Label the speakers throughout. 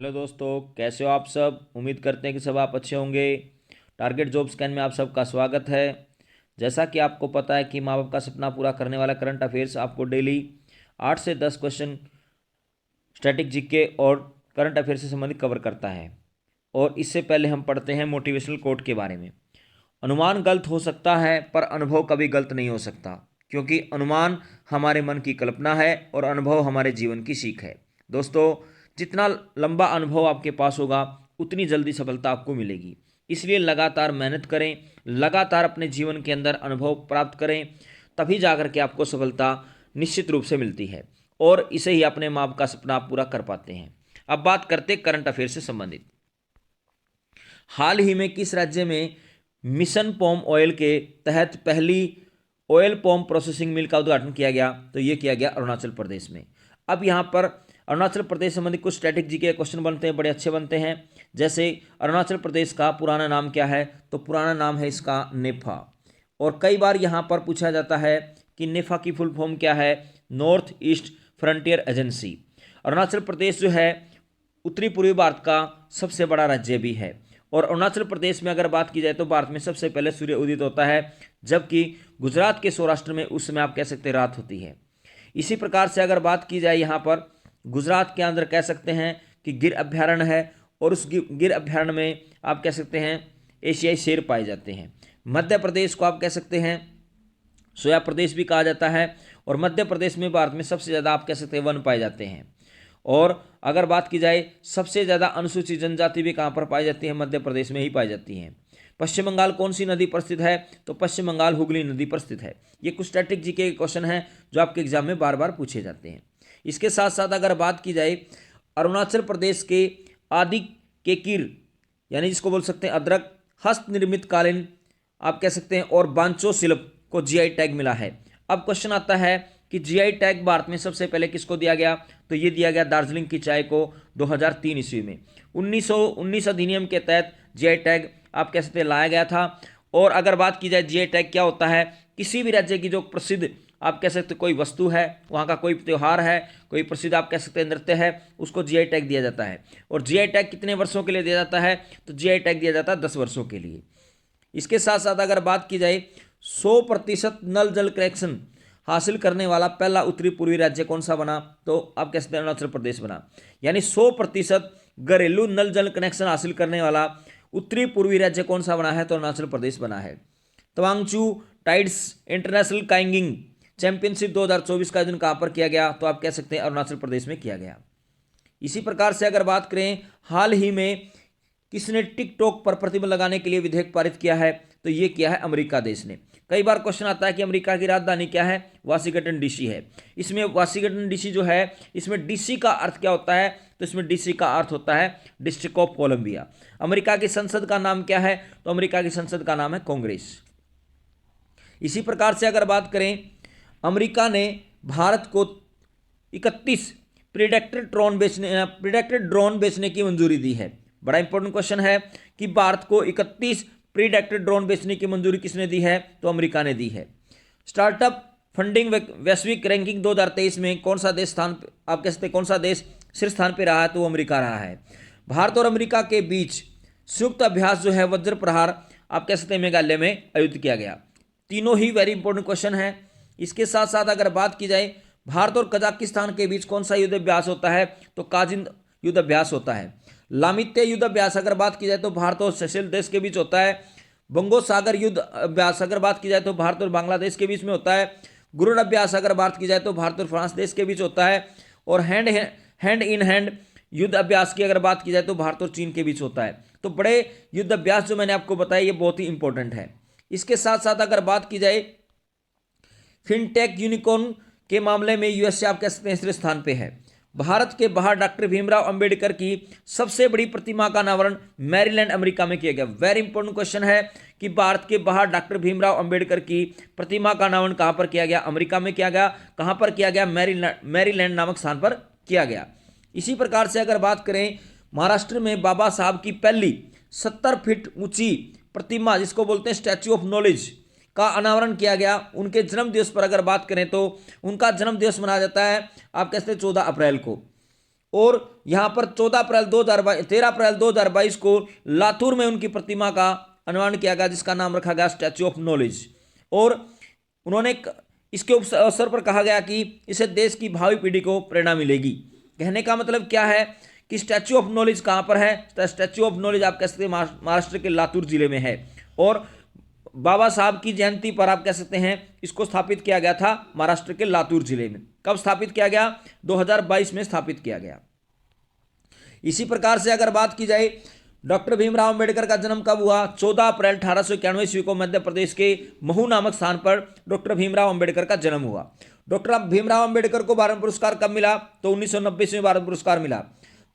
Speaker 1: Hello दोस्तों, कैसे हो आप सब। उम्मीद करते हैं कि सब आप अच्छे होंगे। टारगेट जॉब स्कैन में आप सबका स्वागत है। जैसा कि आपको पता है कि माँ बाप का सपना पूरा करने वाला करंट अफेयर्स आपको डेली 8 से 10 क्वेश्चन स्टैटिक जीके और करंट अफेयर से संबंधित कवर करता है। और इससे पहले हम पढ़ते हैं मोटिवेशनल कोट के बारे में। अनुमान गलत हो सकता है पर अनुभव कभी गलत नहीं हो सकता, क्योंकि अनुमान हमारे मन की कल्पना है और अनुभव हमारे जीवन की सीख है। दोस्तों, जितना लंबा अनुभव आपके पास होगा उतनी जल्दी सफलता आपको मिलेगी। इसलिए लगातार मेहनत करें, लगातार अपने जीवन के अंदर अनुभव प्राप्त करें, तभी जाकर के आपको सफलता निश्चित रूप से मिलती है और इसे ही अपने माँ बाप का सपना आप पूरा कर पाते हैं। अब बात करते करंट अफेयर से संबंधित। हाल ही में किस राज्य में मिशन पॉम ऑयल के तहत पहली ऑयल पॉम प्रोसेसिंग मिल का उद्घाटन किया गया? तो ये किया गया अरुणाचल प्रदेश में। अब यहाँ पर अरुणाचल प्रदेश संबंधी कुछ स्ट्रैटेजी के क्वेश्चन बनते हैं, बड़े अच्छे बनते हैं। जैसे अरुणाचल प्रदेश का पुराना नाम क्या है? तो पुराना नाम है इसका नेफा। और कई बार यहाँ पर पूछा जाता है कि नेफा की फुल फॉर्म क्या है? North East Frontier Agency. Arunachal Pradesh जो है उत्तरी पूर्वी भारत का सबसे बड़ा राज्य भी है। और अरुणाचल प्रदेश में अगर बात की जाए तो भारत में सबसे पहले सूर्य उदित होता है, जबकि गुजरात के सौराष्ट्र में उस समय आप कह सकते हैं रात होती है। इसी प्रकार से अगर बात की जाए यहाँ पर गुजरात के अंदर कह सकते हैं कि गिर अभ्यारण्य है, और उस गिर अभ्यारण्य में आप कह सकते हैं एशियाई शेर पाए जाते हैं। मध्य प्रदेश को आप कह सकते हैं सोया प्रदेश भी कहा जाता है, और मध्य प्रदेश में भारत में सबसे ज़्यादा आप कह सकते हैं वन पाए जाते हैं। और अगर बात की जाए सबसे ज़्यादा अनुसूचित जनजाति भी कहाँ पर पाई जाती है? मध्य प्रदेश में ही पाई जाती हैं। पश्चिम बंगाल कौन सी नदी पर स्थित है? तो पश्चिम बंगाल हुगली नदी पर स्थित है। ये कुछ स्टैटिक जीके के क्वेश्चन हैं जो आपके एग्जाम में बार बार पूछे जाते हैं। इसके साथ साथ अगर बात की जाए अरुणाचल प्रदेश के आदि केकिर, यानी जिसको बोल सकते हैं अदरक, हस्त निर्मित कालीन आप कह सकते हैं, और बांचो शिल्प को जीआई टैग मिला है। अब क्वेश्चन आता है कि जीआई टैग भारत में सबसे पहले किसको दिया गया? तो ये दिया गया दार्जिलिंग की चाय को 2003 ईस्वी में। 1919 अधिनियम के तहत जीआई टैग आप कह सकते हैं लाया गया था। और अगर बात की जाए जीआई टैग क्या होता है? किसी भी राज्य की जो प्रसिद्ध आप कह सकते कोई वस्तु है, वहाँ का कोई त्यौहार है, कोई प्रसिद्ध आप कह सकते हैं नृत्य है, उसको जीआई टैग दिया जाता है। और जीआई टैग कितने वर्षों के लिए दिया जाता है? तो जीआई टैग दिया जाता है 10 वर्षों के लिए। इसके साथ साथ अगर बात की जाए 100% नल जल कनेक्शन हासिल करने वाला पहला उत्तरी पूर्वी राज्य कौन सा बना? तो आप कह सकते हैं अरुणाचल प्रदेश बना। यानी 100% घरेलू नल जल कनेक्शन हासिल करने वाला उत्तरी पूर्वी राज्य कौन सा बना है? तो अरुणाचल प्रदेश बना है। तवांगचू टाइड्स इंटरनेशनल काइंगिंग चैंपियनशिप 2024 का आयोजन कहाँ पर किया गया? तो आप कह सकते हैं अरुणाचल प्रदेश में किया गया। इसी प्रकार से अगर बात करें हाल ही में किसने टिकटॉक पर प्रतिबंध लगाने के लिए विधेयक पारित किया है? तो ये किया है अमेरिका देश ने। कई बार क्वेश्चन आता है कि अमेरिका की राजधानी क्या है? वाशिंगटन डीसी है। इसमें वाशिंगटन डीसी जो है, इसमें डीसी का अर्थ क्या होता है? तो इसमें डीसी का अर्थ होता है डिस्ट्रिक्ट ऑफ कोलंबिया। अमेरिका की संसद का नाम क्या है? तो अमेरिका की संसद का नाम है कांग्रेस। इसी प्रकार से अगर बात करें, अमेरिका ने भारत को 31 प्रीडेक्टेड ड्रोन बेचने की मंजूरी दी है। बड़ा इंपॉर्टेंट क्वेश्चन है कि भारत को 31 प्रीडेक्टेड ड्रोन बेचने की मंजूरी किसने दी है? तो अमेरिका ने दी है। स्टार्टअप फंडिंग वैश्विक रैंकिंग 2023 में कौन सा देश स्थान आप कह सकते कौन सा देश शीर्ष स्थान पर रहा है? तो वो अमेरिका रहा है। भारत और अमेरिका के बीच संयुक्त अभ्यास जो है वज्र प्रहार आप कह सकते हैं मेघालय में आयोजित किया गया। तीनों ही वेरी इंपॉर्टेंट क्वेश्चन है। इसके साथ साथ अगर बात की जाए भारत और कजाकिस्तान के बीच कौन सा युद्ध अभ्यास होता है? तो काजिंद युद्ध अभ्यास होता है। लामित्य युद्ध अभ्यास अगर बात की जाए तो भारत और सेशेल्स देश के बीच होता है। बंगोसागर युद्ध अभ्यास अगर बात की जाए तो भारत और बांग्लादेश के बीच में होता है। गुरुड़ अभ्यास अगर बात की जाए तो भारत और फ्रांस देश के बीच होता है। और हैंड इन हैंड युद्ध अभ्यास की अगर बात की जाए तो भारत और चीन के बीच होता है। तो बड़े युद्ध अभ्यास जो मैंने आपको बताया ये बहुत ही इंपॉर्टेंट है। इसके साथ साथ अगर बात की जाए फिनटेक यूनिकॉर्न के मामले में यूएसए आप कह सकते हैं तीसरे स्थान पे है। भारत के बाहर डॉक्टर भीमराव अंबेडकर की सबसे बड़ी प्रतिमा का अनावरण मैरीलैंड अमेरिका में किया गया। वेरी इंपॉर्टेंट क्वेश्चन है कि भारत के बाहर डॉक्टर भीमराव अंबेडकर की प्रतिमा का अनावरण कहां पर किया गया? अमेरिका में किया गया। कहां पर किया गया? मैरीलैंड नामक स्थान पर किया गया। इसी प्रकार से अगर बात करें महाराष्ट्र में बाबा साहब की पहली 70 फीट ऊंची प्रतिमा जिसको बोलते हैं स्टैच्यू ऑफ नॉलेज का अनावरण किया गया। उनके जन्म दिवस पर अगर बात करें तो उनका जन्म दिवस मनाया जाता है आप कहते हैं 14 अप्रैल को। और यहाँ पर 13 अप्रैल 2022 को लातूर में उनकी प्रतिमा का अनावरण किया गया, जिसका नाम रखा गया स्टैच्यू ऑफ नॉलेज। और उन्होंने इसके अवसर पर कहा गया कि इससे देश की भावी पीढ़ी को प्रेरणा मिलेगी। कहने का मतलब क्या है कि स्टैच्यू ऑफ नॉलेज कहाँ पर है? तो स्टैच्यू ऑफ नॉलेज आप कह सकते हैं महाराष्ट्र के लातूर जिले में है। और बाबा साहब की जयंती पर आप कह सकते हैं इसको स्थापित किया गया था महाराष्ट्र के लातूर जिले में। कब स्थापित किया गया? 2022 में स्थापित किया गया। इसी प्रकार से अगर बात की जाए डॉक्टर भीमराव अंबेडकर का जन्म कब हुआ? 14 अप्रैल 1891 ईस्वी को मध्य प्रदेश के महू नामक स्थान पर डॉक्टर भीमराव अंबेडकर का जन्म हुआ। डॉक्टर भीमराव अंबेडकर को भारत पुरस्कार कब मिला? तो 1990 में भारत पुरस्कार मिला।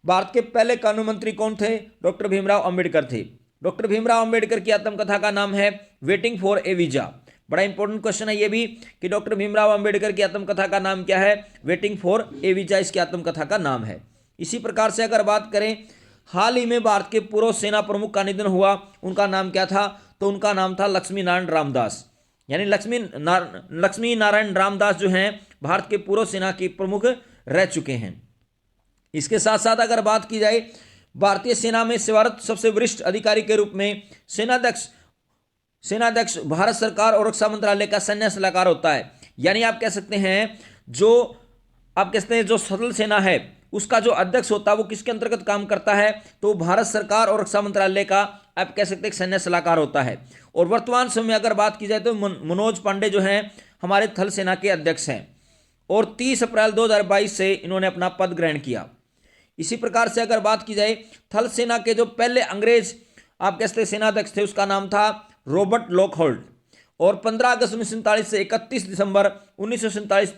Speaker 1: भारत के पहले कानून मंत्री कौन थे? डॉक्टर भीमराव अंबेडकर थे। डॉक्टर भीमराव अंबेडकर की आत्मकथा का नाम है वेटिंग फॉर ए वीजा। बड़ा इंपॉर्टेंट क्वेश्चन है ये भी कि डॉक्टर भीमराव अंबेडकर की आत्मकथा का नाम क्या है? वेटिंग फॉर ए वीजा इसकी आत्मकथा का नाम है। इसी प्रकार से अगर बात करें, हाल ही में भारत के पूर्व सेना प्रमुख का निधन हुआ, उनका नाम क्या था? तो उनका नाम था लक्ष्मी नारायण रामदास। यानी लक्ष्मी नारायण रामदास जो हैं भारत के पूर्व सेना के प्रमुख रह चुके हैं। इसके साथ साथ अगर बात की जाए, भारतीय सेना में सेवारत सबसे वरिष्ठ अधिकारी के रूप में सेनाध्यक्ष भारत सरकार और रक्षा मंत्रालय का सैन्य सलाहकार होता है। यानी आप कह सकते हैं जो सशस्त्र सेना है उसका जो अध्यक्ष होता है वो किसके अंतर्गत काम करता है? तो भारत सरकार और रक्षा मंत्रालय का आप कह सकते हैं सैन्य सलाहकार होता है। और वर्तमान समय में अगर बात की जाए तो मनोज पांडे जो हैं हमारे थल सेना के अध्यक्ष हैं और 30 अप्रैल 2022 से इन्होंने अपना पद ग्रहण किया। इसी प्रकार से अगर बात की जाए, थल सेना के जो पहले अंग्रेज आप कह सकते सेनाध्यक्ष थे उसका नाम था रॉबर्ट लॉकहोल्ट और 15 अगस्त 1947 से 31 दिसंबर 1947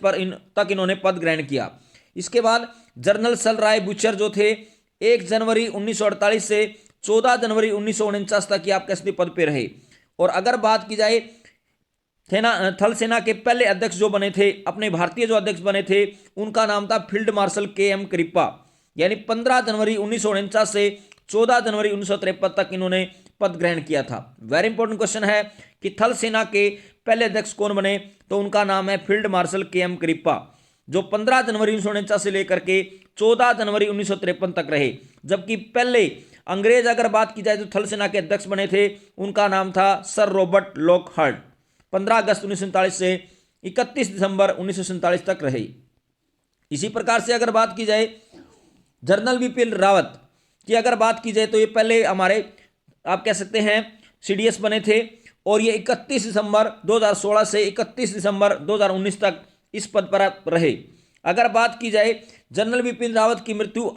Speaker 1: तक इन्होंने पद ग्रहण किया। इसके बाद जनरल सल राय बुचर जो थे 1 जनवरी 1948 से 14 जनवरी 1949 तक आप कह सकते पद पे रहे। और अगर बात की जाए थल सेना के पहले अध्यक्ष जो बने थे, अपने भारतीय जो अध्यक्ष बने थे, उनका नाम था फील्ड मार्शल KM करिप्पा। यानी 15 जनवरी 1949 से 14 जनवरी 1953 तक इन्होंने पद ग्रहण किया था। वेरी इंपॉर्टेंट क्वेश्चन है कि थल सेना के पहले अध्यक्ष कौन बने? तो उनका नाम है फील्ड मार्शल KM करिप्पा, जो 15 जनवरी 1949 से लेकर के 14 जनवरी 1953 तक रहे। जबकि पहले अंग्रेज अगर बात की जाए तो थल सेना के अध्यक्ष बने थे, उनका नाम था सर रॉबर्ट लॉकहार्ट, 15 अगस्त 1947 से 31 दिसंबर 1947 तक रहे। इसी प्रकार से अगर बात की जाए जनरल बिपिन रावत की अगर बात की जाए तो ये पहले हमारे आप कह सकते हैं CDS बने थे और ये 31 दिसंबर 2016 से 31 दिसंबर 2019 तक इस पद पर रहे। अगर बात की जाए जनरल बिपिन रावत की मृत्यु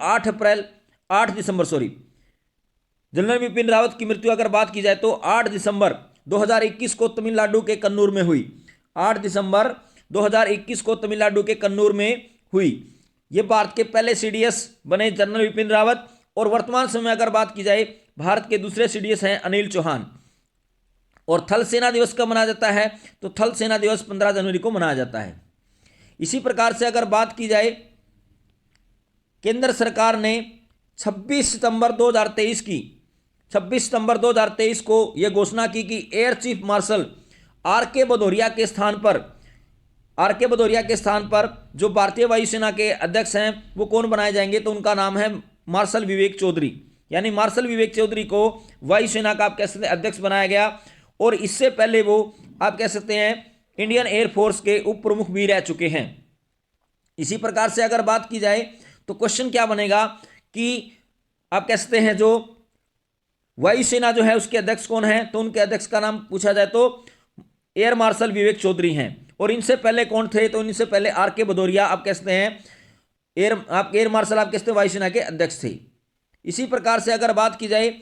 Speaker 1: जनरल बिपिन रावत की मृत्यु अगर बात की जाए तो 8 दिसंबर 2021 को तमिलनाडु के कन्नूर में हुई। 8 दिसंबर 2021 को तमिलनाडु के कन्नूर में हुई। ये भारत के पहले CDS बने जनरल बिपिन रावत। और वर्तमान समय में अगर बात की जाए, भारत के दूसरे CDS हैं अनिल चौहान। और थल सेना दिवस कब मनाया जाता है? तो थल सेना दिवस 15 जनवरी को मनाया जाता है। इसी प्रकार से अगर बात की जाए, केंद्र सरकार ने 26 सितंबर 2023 को यह घोषणा की कि air chief marshal RK Bhadauria के स्थान पर जो भारतीय वायुसेना के अध्यक्ष हैं वो कौन बनाए जाएंगे? तो उनका नाम है मार्शल विवेक चौधरी। यानी मार्शल विवेक चौधरी को वायुसेना का आप कह सकते हैं अध्यक्ष बनाया गया। और इससे पहले वो आप कह सकते हैं इंडियन एयरफोर्स के उप प्रमुख भी रह चुके हैं। इसी प्रकार से अगर बात की जाए तो क्वेश्चन क्या बनेगा कि आप कह सकते हैं जो वायुसेना जो है उसके अध्यक्ष कौन है? तो उनके अध्यक्ष का नाम पूछा जाए तो एयर मार्शल विवेक चौधरी हैं। और इनसे पहले कौन थे? तो इनसे पहले RK भदौरिया आप कह सकते हैं एयर मार्शल आप कह सकते हैं वायुसेना के अध्यक्ष थे। इसी प्रकार से अगर बात की जाए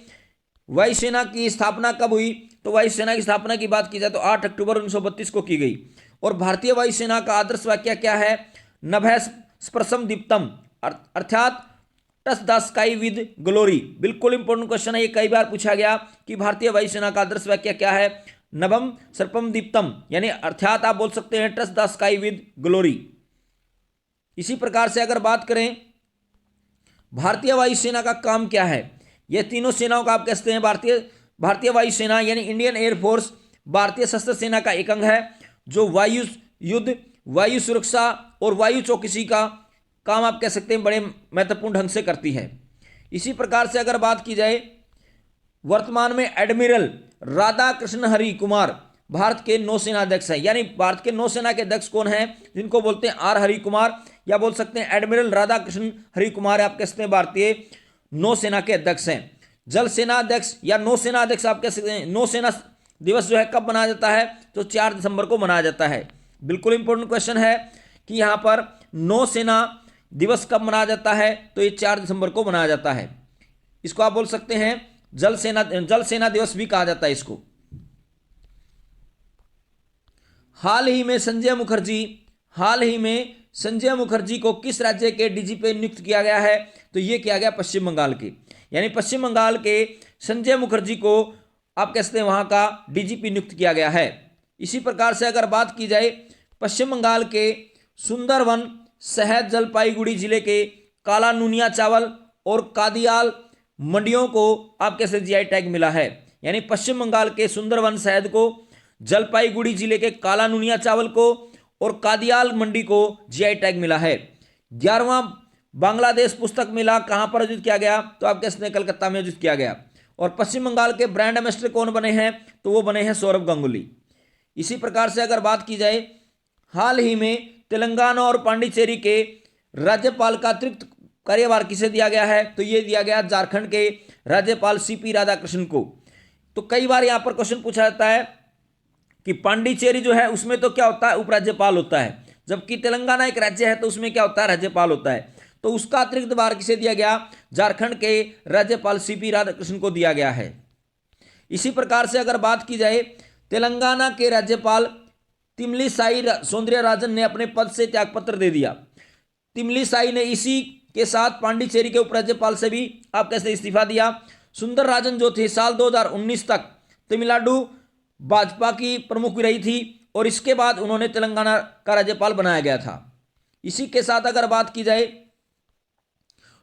Speaker 1: वायुसेना की स्थापना कब हुई? तो वायुसेना की स्थापना की बात की जाए तो 8 अक्टूबर 1932 को की गई। और भारतीय वायुसेना का आदर्श वाक्य क्या है? नभः स्पर्शम दीप्तम, अर्थात touch the sky with glory. बिल्कुल इंपॉर्टेंट क्वेश्चन है, ये कई बार पूछा गया कि भारतीय वायुसेना का आदर्श वाक्य क्या है? नभम सर्पम दीप्तम, यानी अर्थात आप बोल सकते हैं touch the sky with glory. इसी प्रकार से अगर बात करें भारतीय वायुसेना का काम क्या है? ये तीनों सेनाओं का आप कह सकते हैं भारतीय वायुसेना यानी इंडियन एयरफोर्स भारतीय सशस्त्र सेना का एक अंग है जो वायु युद्ध, वायु सुरक्षा और वायु चौकसी का काम आप कह सकते हैं बड़े महत्वपूर्ण ढंग से करती है। इसी प्रकार से अगर बात की जाए, वर्तमान में एडमिरल राधा कृष्ण हरि कुमार भारत के नौसेना अध्यक्ष हैं। यानी भारत के नौसेना के अध्यक्ष कौन हैं, जिनको बोलते हैं आर हरि कुमार, या बोल सकते हैं एडमिरल राधा कृष्ण हरि कुमार आप कह सकते हैं भारतीय नौसेना के अध्यक्ष हैं। जल सेना अध्यक्ष या नौसेना अध्यक्ष आप कह सकते हैं। नौसेना दिवस जो है कब मनाया जाता है, तो 4 दिसंबर को मनाया जाता है। बिल्कुल इंपॉर्टेंट क्वेश्चन है कि यहाँ पर नौसेना दिवस कब मनाया जाता है, तो ये 4 दिसंबर को मनाया जाता है। इसको आप बोल सकते हैं जल सेना दिवस भी कहा जाता है इसको। हाल ही में संजय मुखर्जी को किस राज्य के डीजीपी नियुक्त किया गया है, तो ये किया गया पश्चिम बंगाल के। यानी पश्चिम बंगाल के संजय मुखर्जी को आप कह सकते हैं वहां का डीजीपी नियुक्त किया गया है। इसी प्रकार से अगर बात की जाए, पश्चिम बंगाल के सुंदरवन शहद जलपाईगुड़ी जिले के काला नूनिया चावल और कादियाल मंडियों को आप कैसे जीआई टैग मिला है। यानी पश्चिम बंगाल के सुंदरवन शहद को, जलपाईगुड़ी जिले के काला नूनिया चावल को और कादियाल मंडी को जीआई टैग मिला है। 11वां बांग्लादेश पुस्तक मेला कहां पर आयोजित किया गया, तो आप कह सकते हैं कलकत्ता में आयोजित किया गया। और पश्चिम बंगाल के ब्रांड एम्बेसडर कौन बने हैं, तो वो बने हैं सौरभ गांगुली। इसी प्रकार से अगर बात की जाए, हाल ही में तेलंगाना और पांडिचेरी के राज्यपाल का अतिरिक्त कार्यभार किसे दिया गया है, तो ये दिया गया झारखंड के राज्यपाल सीपी राधाकृष्णन को। तो कई बार यहां पर क्वेश्चन पूछा जाता है कि पांडिचेरी जो है उसमें तो क्या होता है, उपराज्यपाल होता है, जबकि तेलंगाना एक राज्य है तो उसमें क्या होता है, राज्यपाल होता है। तो उसका अतिरिक्त भार किसे दिया गया, झारखंड के राज्यपाल सीपी राधाकृष्णन को दिया गया है। इसी प्रकार से अगर बात की जाए, तेलंगाना के राज्यपाल तिमलिसाई सौंदर्यराजन ने अपने पद से त्यागपत्र दे दिया। तिमलिसाई ने इसी के साथ पांडिचेरी के उपराज्यपाल से भी आप कैसे इस्तीफा दिया। सुंदरराजन जो थे साल 2019 तक तमिलनाडु भाजपा की प्रमुख रही थी और इसके बाद उन्होंने तेलंगाना का राज्यपाल बनाया गया था। इसी के साथ अगर बात की जाए,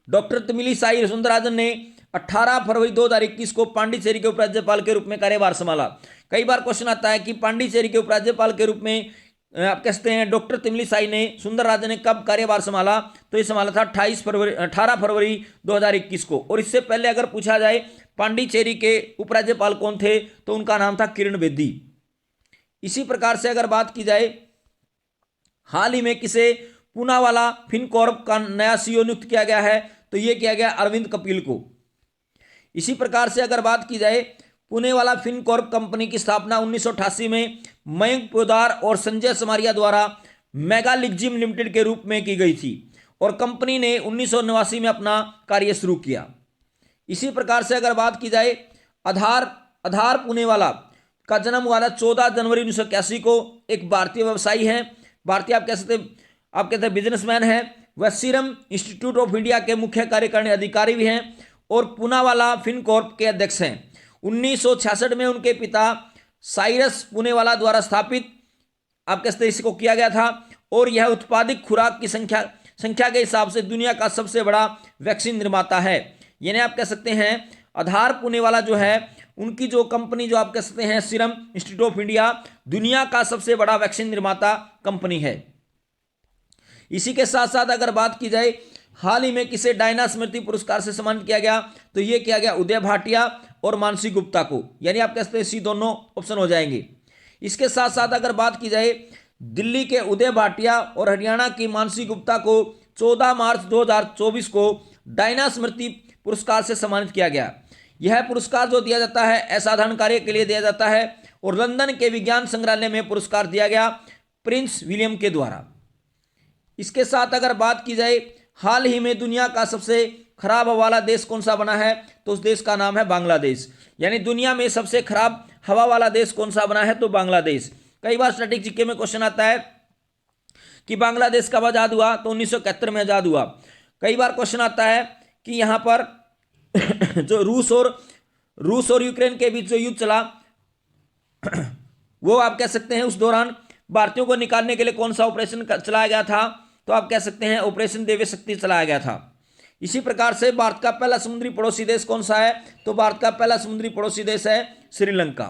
Speaker 1: डॉक्टर तमिलिसाई सुंदरराजन ने 18 फरवरी 2021 को पांडिचेरी के उपराज्यपाल के रूप में कार्यभार संभाला। कई बार क्वेश्चन आता है कि पांडिचेरी के उपराज्यपाल के रूप में आप कहते हैं डॉक्टर तमिलिसाई ने, सुंदरराजन ने कब कार्यभार संभाला, तो ये संभाला था 18 फरवरी 2021 को। और इससे पहले अगर पूछा जाए पांडिचेरी के उपराज्यपाल कौन थे, तो उनका नाम था किरण बेदी। इसी प्रकार से अगर बात की जाए, हाल ही में किसे पूनावाला फिनकॉर्प का नया सीईओ नियुक्त किया गया है, तो यह किया गया अरविंद कपिल को। इसी प्रकार से अगर बात की जाए, पुणे वाला फिनकॉर्प कंपनी की स्थापना 1988 में मयंक पोदार और संजय समारिया द्वारा मेगा लिग्जिम लिमिटेड के रूप में की गई थी और कंपनी ने 1989 में अपना कार्य शुरू किया। इसी प्रकार से अगर बात की जाए, आधार पुणेवाला का जन्म हुआ था 14 जनवरी 1981 को। एक भारतीय व्यवसायी हैं, भारतीय आप कहते हैं बिजनेसमैन हैं। वह सीरम इंस्टीट्यूट ऑफ इंडिया के मुख्य कार्यकारिणी अधिकारी भी हैं और पूनावाला फिनकॉर्प के अध्यक्ष हैं। 1966 में उनके पिता साइरस पुणेवाला द्वारा स्थापित आप कहते हैं इसको किया गया था और यह उत्पादित खुराक की संख्या के हिसाब से दुनिया का सबसे बड़ा वैक्सीन निर्माता है। यानी आप कह सकते हैं आधार पुणेवाला जो है, उनकी जो कंपनी जो आप कह सकते हैं सीरम इंस्टीट्यूट ऑफ इंडिया, दुनिया का सबसे बड़ा वैक्सीन निर्माता कंपनी है। इसी के साथ साथ अगर बात की जाए, हाल ही में किसे डायना स्मृति पुरस्कार से सम्मानित किया गया, तो यह किया गया उदय भाटिया और मानसी गुप्ता को। यानी आप कह सकते हैं सी दोनों ऑप्शन हो जाएंगे। इसके साथ साथ अगर बात की जाए, दिल्ली के उदय भाटिया और हरियाणा की मानसी गुप्ता को 14 मार्च 2024 को डायना स्मृति पुरस्कार से सम्मानित किया गया। यह पुरस्कार जो दिया जाता है असाधारण कार्य के लिए दिया जाता है और लंदन के विज्ञान संग्रहालय में पुरस्कार दिया गया प्रिंस विलियम के द्वारा। इसके साथ अगर बात की जाए, हाल ही में दुनिया का सबसे खराब हवा वाला देश कौन सा बना है, तो उस देश का नाम है बांग्लादेश। यानी दुनिया में सबसे खराब हवा वाला देश कौन सा बना है, तो बांग्लादेश। कई बार स्टैटिक जीके में क्वेश्चन आता है कि बांग्लादेश कब आजाद हुआ, तो 1971 में आजाद हुआ। कई बार क्वेश्चन आता है कि यहां पर जो रूस और यूक्रेन के बीच जो युद्ध चला वो आप कह सकते हैं उस दौरान भारतीयों को निकालने के लिए कौन सा ऑपरेशन चलाया गया था, तो आप कह सकते हैं ऑपरेशन देवी शक्ति चलाया गया था। इसी प्रकार से भारत का पहला समुद्री पड़ोसी देश कौन सा है, तो भारत का पहला समुद्री पड़ोसी देश है श्रीलंका।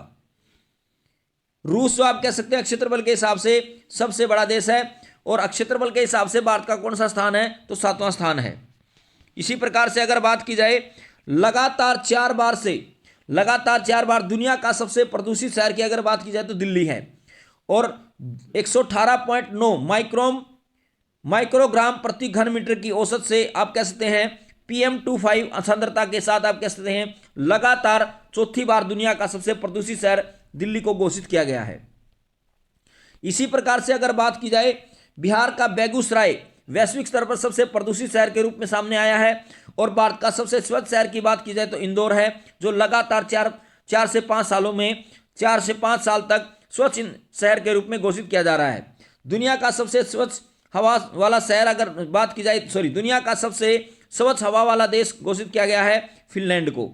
Speaker 1: रूस जो आप कह सकते हैं क्षेत्रफल के हिसाब से सबसे बड़ा देश है और अक्षेत्रफल के हिसाब से भारत का कौन सा स्थान है, तो 7वां स्थान है। इसी प्रकार से अगर बात की जाए लगातार 4 बार दुनिया का सबसे प्रदूषित शहर की अगर बात की जाए तो दिल्ली है, और 118.9 माइक्रोग्राम प्रति घन मीटर की औसत से आप कह सकते हैं PM2.5 सांद्रता के साथ आप कह सकते हैं लगातार चौथी बार दुनिया का सबसे प्रदूषित शहर दिल्ली को घोषित किया गया है। इसी प्रकार से अगर बात की जाए बिहार का बेगूसराय वैश्विक स्तर पर सबसे प्रदूषित शहर के रूप में सामने आया है, और भारत का सबसे स्वच्छ शहर की बात की जाए तो इंदौर है, जो लगातार 4 से 5 सालों में 4 से 5 साल तक स्वच्छ शहर के रूप में घोषित किया जा रहा है। दुनिया का सबसे स्वच्छ हवा वाला शहर अगर बात की जाए दुनिया का सबसे स्वच्छ हवा वाला देश घोषित किया गया है फिनलैंड को,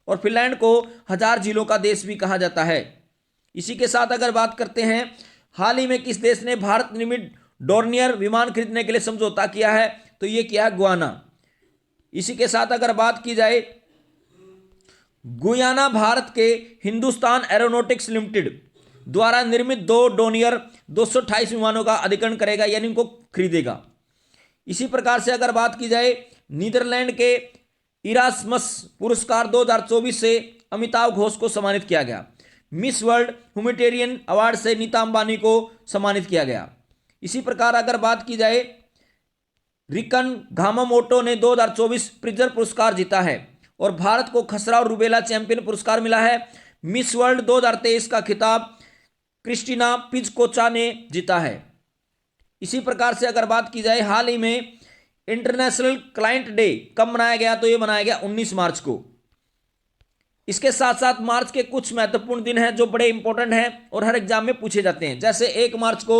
Speaker 1: और फिनलैंड को 1000 झीलों का देश भी कहा जाता है। इसी के साथ अगर बात करते हैं हाल ही में किस देश ने भारत निर्मित डोर्नियर विमान खरीदने के लिए समझौता किया है, तो ये किया गुयाना। इसी के साथ अगर बात की जाए गुयाना भारत के हिंदुस्तान एरोनॉटिक्स लिमिटेड द्वारा निर्मित 2 डोर्नियर 228 विमानों का अधिग्रहण करेगा, यानी उनको खरीदेगा। इसी प्रकार से अगर बात की जाए नीदरलैंड के इरास्मस पुरस्कार 2024 से अमिताभ घोष को सम्मानित किया गया। मिस वर्ल्ड ह्यूमैनिटेरियन अवार्ड से नीता अंबानी को सम्मानित किया गया। इसी प्रकार अगर बात की जाए रिकन घामामोटो ने 2024 प्रिजर पुरस्कार जीता है, और भारत को खसरा और रूबेला चैंपियन पुरस्कार मिला है। मिस वर्ल्ड 2023 का खिताब क्रिस्टीना पिजकोचा ने जीता है। इसी प्रकार से अगर बात की जाए हाल ही में इंटरनेशनल क्लाइंट डे कब मनाया गया, तो ये मनाया गया 19 मार्च को। इसके साथ साथ मार्च के कुछ महत्वपूर्ण दिन हैं जो बड़े इंपॉर्टेंट हैं और हर एग्जाम में पूछे जाते हैं। जैसे 1 मार्च को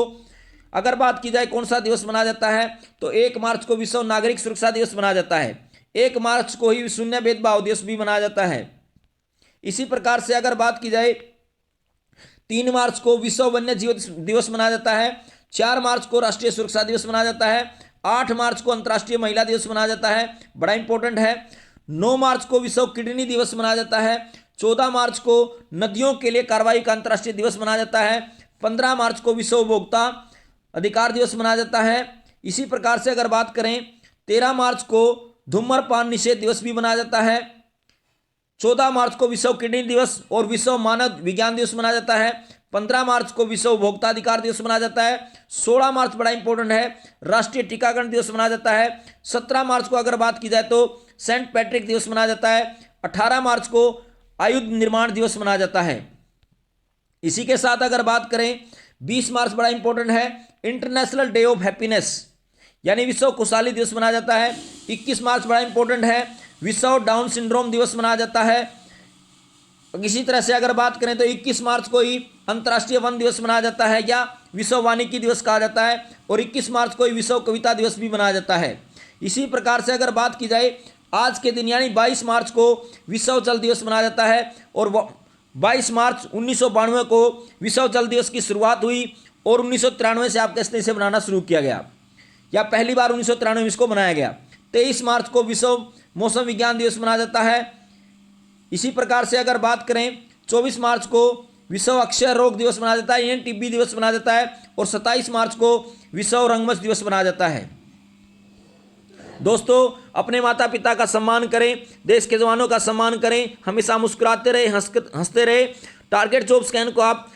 Speaker 1: अगर बात की जाए कौन सा दिवस मनाया जाता है, तो 1 मार्च को विश्व नागरिक सुरक्षा दिवस मनाया जाता है। 1 मार्च को ही शून्य भेदभाव दिवस भी मनाया जाता है। इसी प्रकार से अगर बात की जाए 3 मार्च को विश्व वन्य जीव दिवस मनाया जाता है। 4 मार्च को राष्ट्रीय सुरक्षा दिवस मनाया जाता है। 8 मार्च को अंतर्राष्ट्रीय महिला दिवस मनाया जाता है, बड़ा इंपॉर्टेंट है। 9 मार्च को विश्व किडनी दिवस मनाया जाता है। 14 मार्च को नदियों के लिए कार्रवाई का अंतर्राष्ट्रीय दिवस मनाया जाता है। 15 मार्च को विश्व उपभोक्ता अधिकार दिवस मनाया जाता है। इसी प्रकार से अगर बात करें 13 मार्च को धूम्रपान निषेध दिवस भी मनाया जाता है। 14 मार्च को विश्व किडनी दिवस और विश्व मानव विज्ञान दिवस मनाया जाता है। 15 मार्च को विश्व उपभोक्ता अधिकार दिवस मनाया जाता है। 16 मार्च बड़ा इंपॉर्टेंट है, राष्ट्रीय टीकाकरण दिवस मनाया जाता है। 17 मार्च को अगर बात की जाए तो सेंट पैट्रिक दिवस मनाया जाता है। 18 मार्च को आयुध निर्माण दिवस मनाया जाता है। इसी के साथ अगर बात करें 20 मार्च बड़ा इंपॉर्टेंट है, इंटरनेशनल डे ऑफ हैप्पीनेस यानी विश्व खुशहाली दिवस मनाया जाता है। 21 मार्च बड़ा इंपॉर्टेंट है, विश्व डाउन सिंड्रोम दिवस मनाया जाता है। इसी तरह से अगर बात करें तो 21 मार्च को ही अंतर्राष्ट्रीय वन दिवस मनाया जाता है या विश्व वानिकी दिवस कहा जाता है, और 21 मार्च को ही विश्व कविता दिवस भी मनाया जाता है। इसी प्रकार से अगर बात की जाए आज के दिन यानी 22 मार्च को विश्व जल दिवस मनाया जाता है, और 22 मार्च 1992 को विश्व जल दिवस की शुरुआत हुई, और 1993 से आप कहते इसे मनाना शुरू किया गया, या पहली बार 1993 में इसको मनाया गया। 23 मार्च को विश्व मौसम विज्ञान दिवस मनाया जाता है। इसी प्रकार से अगर बात करें 24 मार्च को विश्व अक्षय रोग दिवस मनाया जाता है, यानी टीबी दिवस मनाया जाता है, और 27 मार्च को विश्व रंगमंच दिवस मनाया जाता है। दोस्तों, अपने माता पिता का सम्मान करें, देश के जवानों का सम्मान करें, हमेशा मुस्कुराते रहे, हंसते रहे। टारगेट जॉब स्कैन को आप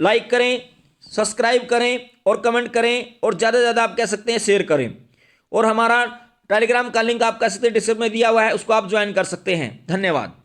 Speaker 1: लाइक करें, सब्सक्राइब करें और कमेंट करें, और ज़्यादा से ज़्यादा आप कह सकते हैं शेयर करें। और हमारा टेलीग्राम का लिंक आप कह सकते हैं डिस्क्रिप्शन में दिया हुआ है, उसको आप ज्वाइन कर सकते हैं। धन्यवाद।